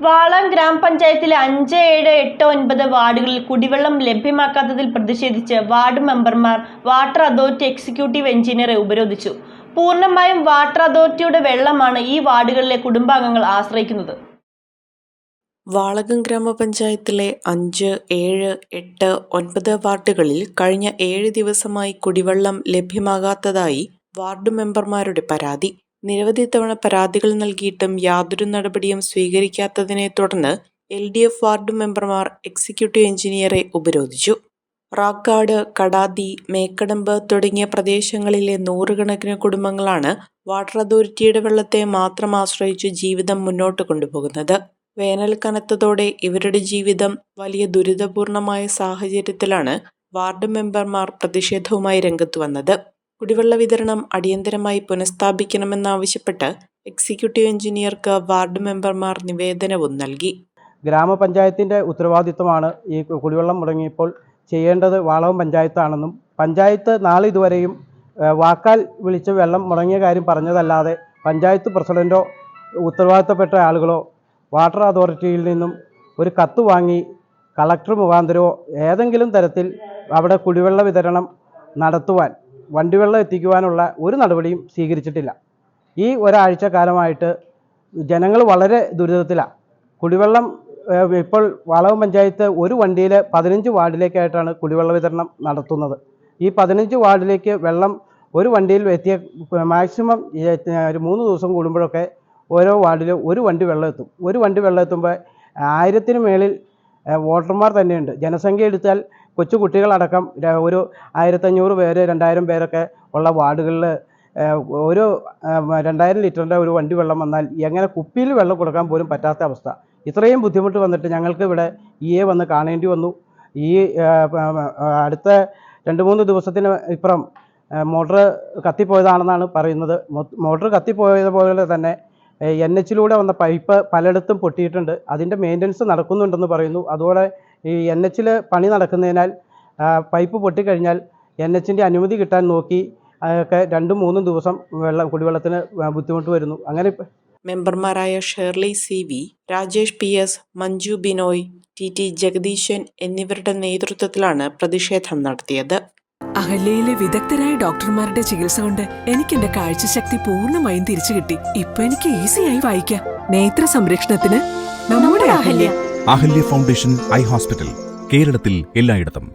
വാളകം ഗ്രാമപഞ്ചായത്തിലെ 5, 7, 8, 9 വാർഡുകളിൽ കുടിവെള്ളം ലഭ്യമാക്കാത്തതിൽ പ്രതിഷേധിച്ച് വാർഡ് മെമ്പർമാർ വാട്ടർ അതോറിറ്റി എക്സിക്യൂട്ടീവ് എഞ്ചിനീയറെ ഉപരോധിച്ചു. പൂർണ്ണമായും വാട്ടർ അതോറിറ്റിയുടെ വെള്ളമാണ് ഈ വാർഡുകളിലെ കുടുംബാംഗങ്ങൾ ആശ്രയിക്കുന്നത്. വാളകം ഗ്രാമപഞ്ചായത്തിലെ 5, 7, 8, 9 വാർഡുകളിൽ കഴിഞ്ഞ 7 ദിവസമായി കുടിവെള്ളം ലഭ്യമാകാത്തതായി വാർഡ് മെമ്പർമാരുടെ പരാതി. നിരവധി തവണ പരാതികൾ നൽകിയിട്ടും യാതൊരു നടപടിയും സ്വീകരിക്കാത്തതിനെ തുടർന്ന് LDF വാർഡ് മെമ്പർമാർ എക്സിക്യൂട്ടീവ് എഞ്ചിനീയറെ ഉപരോധിച്ചു. റാക്കാട്, കടാതി, മേക്കടമ്പ് തുടങ്ങിയ പ്രദേശങ്ങളിലെ നൂറുകണക്കിന് കുടുംബങ്ങളാണ് വാട്ടർ അതോറിറ്റിയുടെ വെള്ളത്തെ മാത്രം ആശ്രയിച്ച് ജീവിതം മുന്നോട്ട് കൊണ്ടുപോകുന്നത്. വേനൽ കനത്തതോടെ ഇവരുടെ ജീവിതം വലിയ ദുരിതപൂർണമായ സാഹചര്യത്തിലാണ് വാർഡ് മെമ്പർമാർ പ്രതിഷേധവുമായി രംഗത്ത് വന്നത്. കുടിവെള്ള വിതരണം അടിയന്തരമായി പുനഃസ്ഥാപിക്കണമെന്നാവശ്യപ്പെട്ട് എക്സിക്യൂട്ടീവ് എഞ്ചിനീയർക്ക് വാർഡ് മെമ്പർമാർ നിവേദനവും നൽകി. ഗ്രാമപഞ്ചായത്തിൻ്റെ ഉത്തരവാദിത്വമാണ് ഈ കുടിവെള്ളം മുടങ്ങിയപ്പോൾ ചെയ്യേണ്ടത് വാളകം പഞ്ചായത്താണെന്നും പഞ്ചായത്ത് നാളെ ഇതുവരെയും വാക്കാൽ വിളിച്ച് വെള്ളം മുടങ്ങിയ കാര്യം പറഞ്ഞതല്ലാതെ പഞ്ചായത്ത് പ്രസിഡൻറ്റോ ഉത്തരവാദിത്തപ്പെട്ട ആളുകളോ വാട്ടർ അതോറിറ്റിയിൽ നിന്നും ഒരു കത്ത് വാങ്ങി കളക്ടർ മുഖാന്തരമോ ഏതെങ്കിലും തരത്തിൽ അവിടെ കുടിവെള്ള വിതരണം നടത്തുവാൻ, വണ്ടിവെള്ളം എത്തിക്കുവാനുള്ള ഒരു നടപടിയും സ്വീകരിച്ചിട്ടില്ല. ഈ ഒരാഴ്ച കാലമായിട്ട് ജനങ്ങൾ വളരെ ദുരിതത്തിലാണ്. കുടിവെള്ളം ഇപ്പോൾ വാളകം പഞ്ചായത്ത് ഒരു വണ്ടിയിൽ 15 വാർഡിലേക്കായിട്ടാണ് കുടിവെള്ള വിതരണം നടത്തുന്നത്. ഈ 15 വാർഡിലേക്ക് വെള്ളം ഒരു വണ്ടിയിൽ എത്തിയ മാക്സിമം ഒരു 3 ദിവസം കൂടുമ്പോഴൊക്കെ ഓരോ വാർഡിൽ ഒരു വണ്ടി വെള്ളം എത്തും. ഒരു വണ്ടി വെള്ളം എത്തുമ്പോൾ 1000-ന് മേളിൽ വോട്ടർമാർ തന്നെയുണ്ട്. ജനസംഖ്യ എടുത്താൽ കൊച്ചു കുട്ടികളടക്കം ഒരു 1500 പേര് 2000 പേരൊക്കെ ഉള്ള വാർഡുകളിൽ ഒരു 2000 ലിറ്ററിൻ്റെ ഒരു വണ്ടി വെള്ളം വന്നാൽ എങ്ങനെ കുപ്പിയിൽ വെള്ളം കൊടുക്കാൻ പോലും പറ്റാത്ത അവസ്ഥ. ഇത്രയും ബുദ്ധിമുട്ട് വന്നിട്ട് ഞങ്ങൾക്ക് ഇവിടെ EA വന്ന് കാണേണ്ടി വന്നു. ഈ അടുത്ത 2-3 ദിവസത്തിന് ഇപ്പുറം മോട്ടർ കത്തിപ്പോയതാണെന്നാണ് പറയുന്നത്. മോട്ടർ കത്തിപ്പോയതുപോലെ തന്നെ NH-ലൂടെ വന്ന പൈപ്പ് പലയിടത്തും പൊട്ടിയിട്ടുണ്ട്. അതിൻ്റെ മെയിൻ്റനൻസ് നടക്കുന്നുണ്ടെന്ന് പറയുന്നു. അതുപോലെ ഈ NH-ൽ പണി നടക്കുന്നതിനാൽ പൈപ്പ് പൊട്ടിക്കഴിഞ്ഞാൽ NH-ൻ്റെ അനുമതി കിട്ടാൻ നോക്കി ഒക്കെ 2-3 ദിവസം കുടിവെള്ളത്തിന് ബുദ്ധിമുട്ട് വരുന്നു. അങ്ങനെ മെമ്പർമാരായ Shirley CV, Rajesh PS, Manju Binoy, TT ജഗദീശൻ എന്നിവരുടെ നേതൃത്വത്തിലാണ് പ്രതിഷേധം നടത്തിയത്. അഹല്യയിലെ വിദഗ്ധരായ ഡോക്ടർമാരുടെ ചികിത്സ കൊണ്ട് എനിക്ക് എന്റെ കാഴ്ചശക്തി പൂർണ്ണമായും തിരിച്ചു കിട്ടി. ഇപ്പൊ എനിക്ക് ഈസിയായി വായിക്കാം. നേത്ര സംരക്ഷണത്തിന് നമ്മുടെ Ahalya. Ahalya foundation eye hospital, കേരളത്തിൽ എല്ലായിടത്തും.